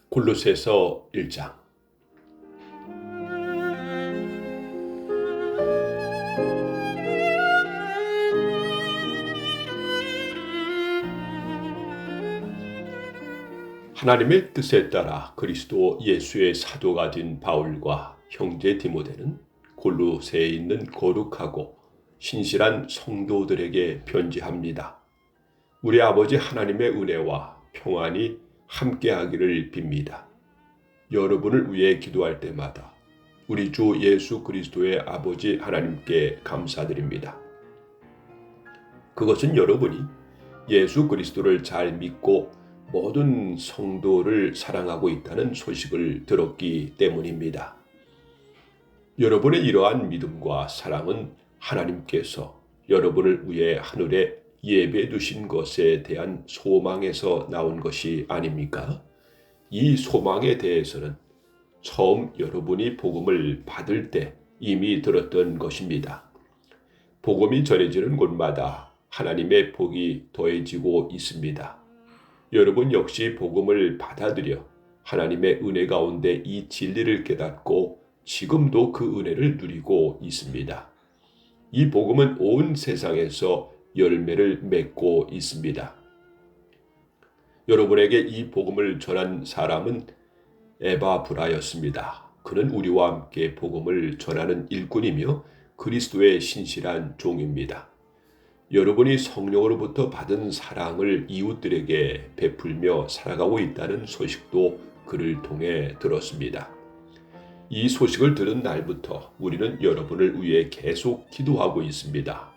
골로새서 1장. 하나님의 뜻에 따라 그리스도 예수의 사도가 된 바울과 형제 디모데는 골로새에 있는 거룩하고 신실한 성도들에게 편지합니다. 우리 아버지 하나님의 은혜와 평안이 함께하기를 빕니다. 여러분을 위해 기도할 때마다 우리 주 예수 그리스도의 아버지 하나님께 감사드립니다. 그것은 여러분이 예수 그리스도를 잘 믿고 모든 성도를 사랑하고 있다는 소식을 들었기 때문입니다. 여러분의 이러한 믿음과 사랑은 하나님께서 여러분을 위해 하늘에 예배 두신 것에 대한 소망에서 나온 것이 아닙니까? 이 소망에 대해서는 처음 여러분이 복음을 받을 때 이미 들었던 것입니다. 복음이 전해지는 곳마다 하나님의 복이 더해지고 있습니다. 여러분 역시 복음을 받아들여 하나님의 은혜 가운데 이 진리를 깨닫고 지금도 그 은혜를 누리고 있습니다. 이 복음은 온 세상에서 열매를 맺고 있습니다. 여러분에게 이 복음을 전한 사람은 에바브라였습니다. 그는 우리와 함께 복음을 전하는 일꾼이며 그리스도의 신실한 종입니다. 여러분이 성령으로부터 받은 사랑을 이웃들에게 베풀며 살아가고 있다는 소식도 그를 통해 들었습니다. 이 소식을 들은 날부터 우리는 여러분을 위해 계속 기도하고 있습니다.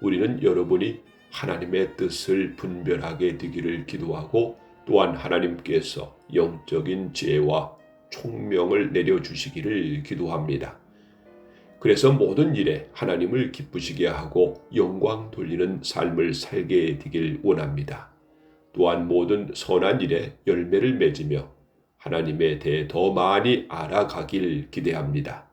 우리는 여러분이 하나님의 뜻을 분별하게 되기를 기도하고 또한 하나님께서 영적인 지혜와 총명을 내려주시기를 기도합니다. 그래서 모든 일에 하나님을 기쁘시게 하고 영광 돌리는 삶을 살게 되길 원합니다. 또한 모든 선한 일에 열매를 맺으며 하나님에 대해 더 많이 알아가길 기대합니다.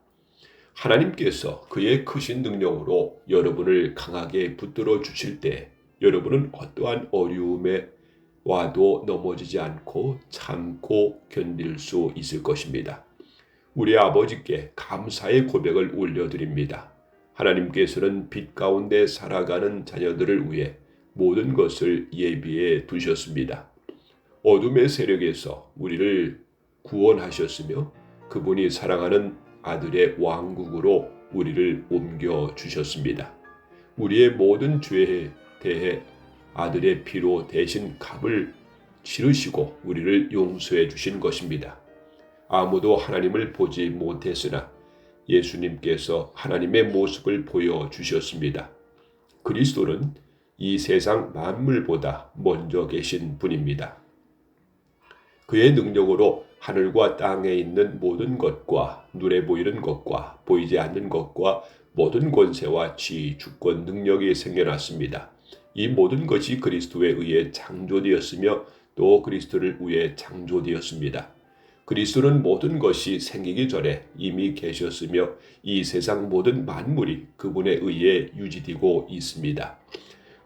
하나님께서 그의 크신 능력으로 여러분을 강하게 붙들어 주실 때 여러분은 어떠한 어려움에 와도 넘어지지 않고 참고 견딜 수 있을 것입니다. 우리 아버지께 감사의 고백을 올려드립니다. 하나님께서는 빛 가운데 살아가는 자녀들을 위해 모든 것을 예비해 두셨습니다. 어둠의 세력에서 우리를 구원하셨으며 그분이 사랑하는 아들의 왕국으로 우리를 옮겨주셨습니다. 우리의 모든 죄에 대해 아들의 피로 대신 값을 치르시고 우리를 용서해 주신 것입니다. 아무도 하나님을 보지 못했으나 예수님께서 하나님의 모습을 보여주셨습니다. 그리스도는 이 세상 만물보다 먼저 계신 분입니다. 그의 능력으로 하늘과 땅에 있는 모든 것과 눈에 보이는 것과 보이지 않는 것과 모든 권세와 지위, 주권, 능력이 생겨났습니다. 이 모든 것이 그리스도에 의해 창조되었으며 또 그리스도를 위해 창조되었습니다. 그리스도는 모든 것이 생기기 전에 이미 계셨으며 이 세상 모든 만물이 그분에 의해 유지되고 있습니다.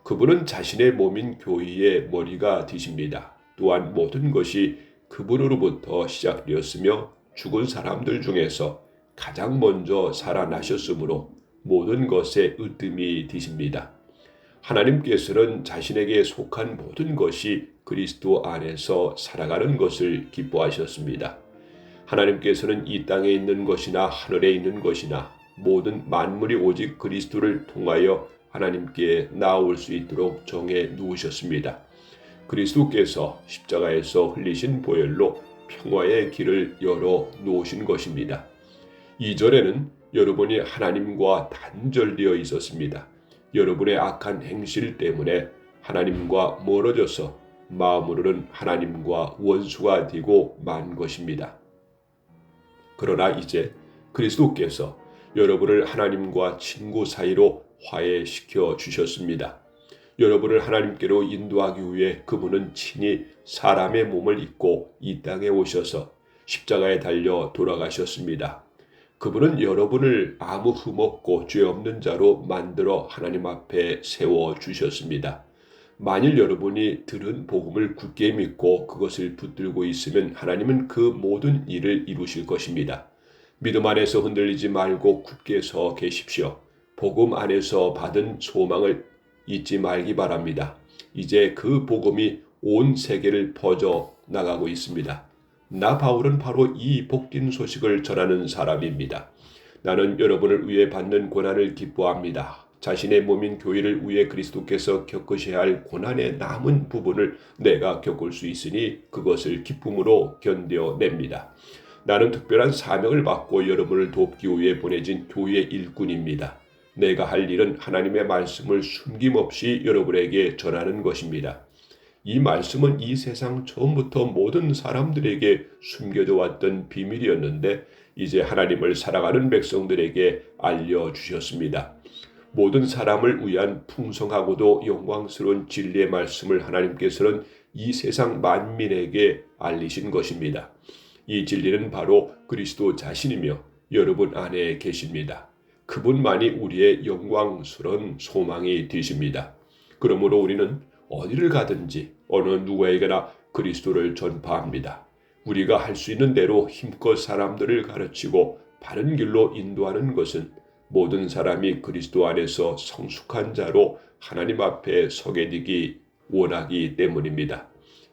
그분은 자신의 몸인 교회의 머리가 되십니다. 또한 모든 것이 그분으로부터 시작되었으며 죽은 사람들 중에서 가장 먼저 살아나셨으므로 모든 것의 으뜸이 되십니다. 하나님께서는 자신에게 속한 모든 것이 그리스도 안에서 살아가는 것을 기뻐하셨습니다. 하나님께서는 이 땅에 있는 것이나 하늘에 있는 것이나 모든 만물이 오직 그리스도를 통하여 하나님께 나아올 수 있도록 정해 놓으셨습니다. 그리스도께서 십자가에서 흘리신 보혈로 평화의 길을 열어 놓으신 것입니다. 이전에는 여러분이 하나님과 단절되어 있었습니다. 여러분의 악한 행실 때문에 하나님과 멀어져서 마음으로는 하나님과 원수가 되고 만 것입니다. 그러나 이제 그리스도께서 여러분을 하나님과 친구 사이로 화해시켜 주셨습니다. 여러분을 하나님께로 인도하기 위해 그분은 친히 사람의 몸을 입고 이 땅에 오셔서 십자가에 달려 돌아가셨습니다. 그분은 여러분을 아무 흠없고 죄 없는 자로 만들어 하나님 앞에 세워주셨습니다. 만일 여러분이 들은 복음을 굳게 믿고 그것을 붙들고 있으면 하나님은 그 모든 일을 이루실 것입니다. 믿음 안에서 흔들리지 말고 굳게 서 계십시오. 복음 안에서 받은 소망을 잊지 말기 바랍니다. 이제 그 복음이 온 세계를 퍼져 나가고 있습니다. 나 바울은 바로 이 복된 소식을 전하는 사람입니다. 나는 여러분을 위해 받는 고난을 기뻐합니다. 자신의 몸인 교회를 위해 그리스도께서 겪으셔야 할 고난의 남은 부분을 내가 겪을 수 있으니 그것을 기쁨으로 견뎌냅니다. 나는 특별한 사명을 받고 여러분을 돕기 위해 보내진 교회 일꾼입니다. 내가 할 일은 하나님의 말씀을 숨김없이 여러분에게 전하는 것입니다. 이 말씀은 이 세상 처음부터 모든 사람들에게 숨겨져 왔던 비밀이었는데 이제 하나님을 사랑하는 백성들에게 알려주셨습니다. 모든 사람을 위한 풍성하고도 영광스러운 진리의 말씀을 하나님께서는 이 세상 만민에게 알리신 것입니다. 이 진리는 바로 그리스도 자신이며 여러분 안에 계십니다. 그분만이 우리의 영광스러운 소망이 되십니다. 그러므로 우리는 어디를 가든지 어느 누구에게나 그리스도를 전파합니다. 우리가 할 수 있는 대로 힘껏 사람들을 가르치고 바른 길로 인도하는 것은 모든 사람이 그리스도 안에서 성숙한 자로 하나님 앞에 서게 되기 원하기 때문입니다.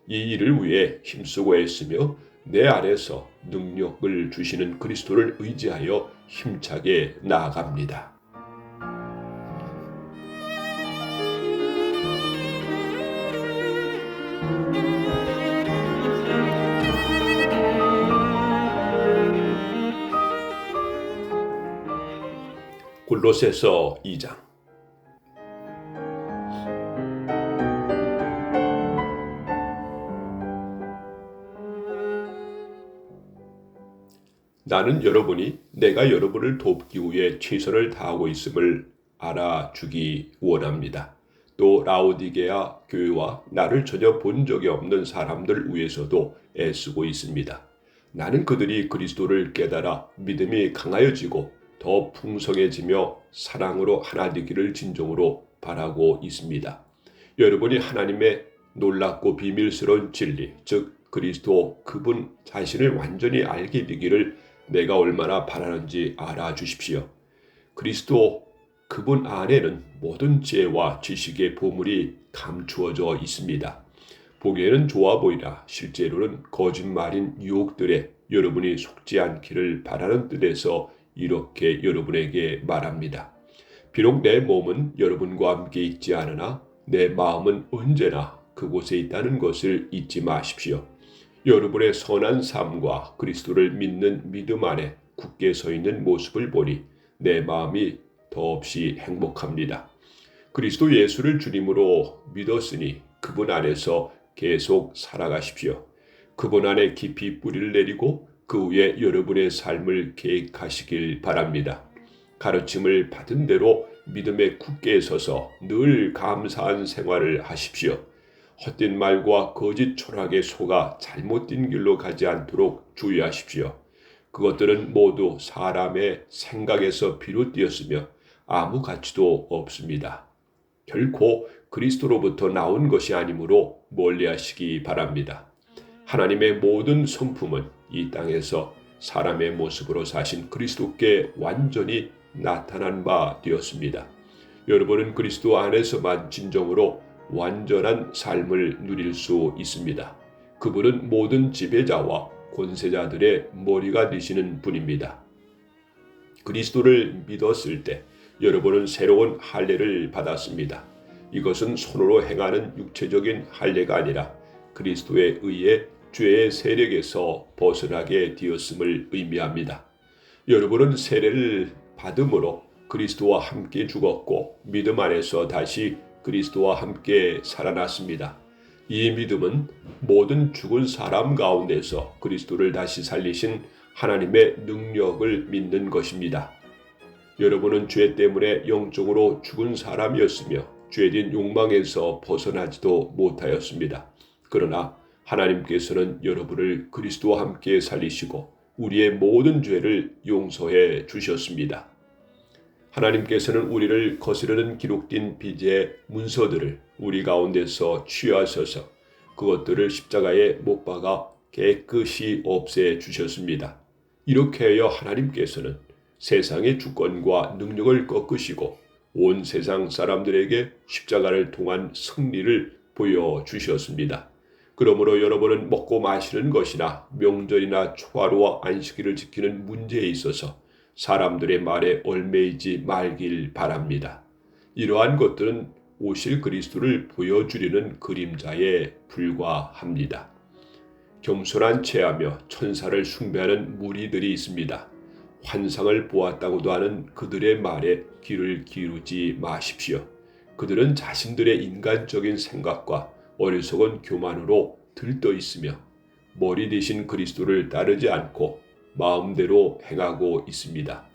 이 일을 위해 힘쓰고 애쓰며 내 안에서 능력을 주시는 그리스도를 의지하여 힘차게 나아갑니다. 골로새서 2장. 나는 여러분이 내가 여러분을 돕기 위해 최선을 다하고 있음을 알아주기 원합니다. 또 라오디게아 교회와 나를 전혀 본 적이 없는 사람들 위해서도 애쓰고 있습니다. 나는 그들이 그리스도를 깨달아 믿음이 강하여지고 더 풍성해지며 사랑으로 하나 되기를 진정으로 바라고 있습니다. 여러분이 하나님의 놀랍고 비밀스러운 진리, 즉 그리스도 그분 자신을 완전히 알게 되기를 내가 얼마나 바라는지 알아주십시오. 그리스도 그분 안에는 모든 지혜와 지식의 보물이 감추어져 있습니다. 보기에는 좋아 보이나 실제로는 거짓말인 유혹들에 여러분이 속지 않기를 바라는 뜻에서 이렇게 여러분에게 말합니다. 비록 내 몸은 여러분과 함께 있지 않으나 내 마음은 언제나 그곳에 있다는 것을 잊지 마십시오. 여러분의 선한 삶과 그리스도를 믿는 믿음 안에 굳게 서 있는 모습을 보니 내 마음이 더없이 행복합니다. 그리스도 예수를 주님으로 믿었으니 그분 안에서 계속 살아가십시오. 그분 안에 깊이 뿌리를 내리고 그 위에 여러분의 삶을 계획하시길 바랍니다. 가르침을 받은 대로 믿음에 굳게 서서 늘 감사한 생활을 하십시오. 헛된 말과 거짓 철학에 속아 잘못된 길로 가지 않도록 주의하십시오. 그것들은 모두 사람의 생각에서 비롯되었으며 아무 가치도 없습니다. 결코 그리스도로부터 나온 것이 아니므로 멀리하시기 바랍니다. 하나님의 모든 성품은 이 땅에서 사람의 모습으로 사신 그리스도께 완전히 나타난 바 되었습니다. 여러분은 그리스도 안에서만 진정으로 완전한 삶을 누릴 수 있습니다. 그분은 모든 지배자와 권세자들의 머리가 되시는 분입니다. 그리스도를 믿었을 때 여러분은 새로운 할례를 받았습니다. 이것은 손으로 행하는 육체적인 할례가 아니라 그리스도에 의해 죄의 세력에서 벗어나게 되었음을 의미합니다. 여러분은 세례를 받음으로 그리스도와 함께 죽었고 믿음 안에서 다시 그리스도와 함께 살아났습니다. 이 믿음은 모든 죽은 사람 가운데서 그리스도를 다시 살리신 하나님의 능력을 믿는 것입니다. 여러분은 죄 때문에 영적으로 죽은 사람이었으며 죄된 욕망에서 벗어나지도 못하였습니다. 그러나 하나님께서는 여러분을 그리스도와 함께 살리시고 우리의 모든 죄를 용서해 주셨습니다. 하나님께서는 우리를 거스르는 기록된 빚의 문서들을 우리 가운데서 취하셔서 그것들을 십자가에 못 박아 깨끗이 없애 주셨습니다. 이렇게 하여 하나님께서는 세상의 주권과 능력을 꺾으시고 온 세상 사람들에게 십자가를 통한 승리를 보여주셨습니다. 그러므로 여러분은 먹고 마시는 것이나 명절이나 초하루와 안식일을 지키는 문제에 있어서 사람들의 말에 얽매이지 말길 바랍니다. 이러한 것들은 오실 그리스도를 보여주려는 그림자에 불과합니다. 겸손한 체하며 천사를 숭배하는 무리들이 있습니다. 환상을 보았다고도 하는 그들의 말에 귀를 기울이지 마십시오. 그들은 자신들의 인간적인 생각과 어리석은 교만으로 들떠 있으며 머리 대신 그리스도를 따르지 않고 마음대로 행하고 있습니다.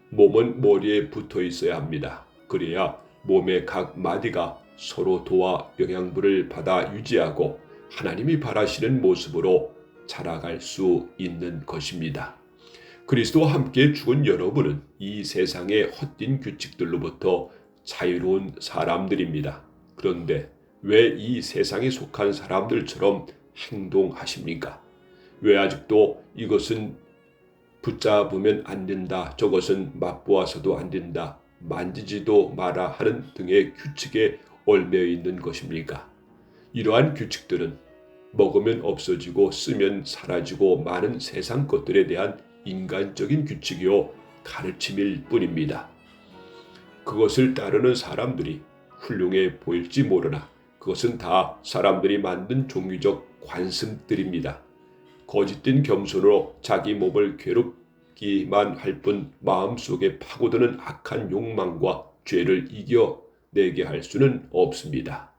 몸은 머리에 붙어 있어야 합니다. 그래야 몸의 각 마디가 서로 도와 영양분을 받아 유지하고 하나님이 바라시는 모습으로 자라갈 수 있는 것입니다. 그리스도와 함께 죽은 여러분은 이 세상의 헛된 규칙들로부터 자유로운 사람들입니다. 그런데 왜 이 세상에 속한 사람들처럼 행동하십니까? 왜 아직도 이것은 붙잡으면 안 된다, 저것은 맛보아서도 안 된다, 만지지도 마라 하는 등의 규칙에 얽매여 있는 것입니까? 이러한 규칙들은 먹으면 없어지고 쓰면 사라지고 많은 세상 것들에 대한 인간적인 규칙이요 가르침일 뿐입니다. 그것을 따르는 사람들이 훌륭해 보일지 모르나 그것은 다 사람들이 만든 종교적 관습들입니다. 거짓된 겸손으로 자기 몸을 괴롭기만 할 뿐 마음속에 파고드는 악한 욕망과 죄를 이겨내게 할 수는 없습니다.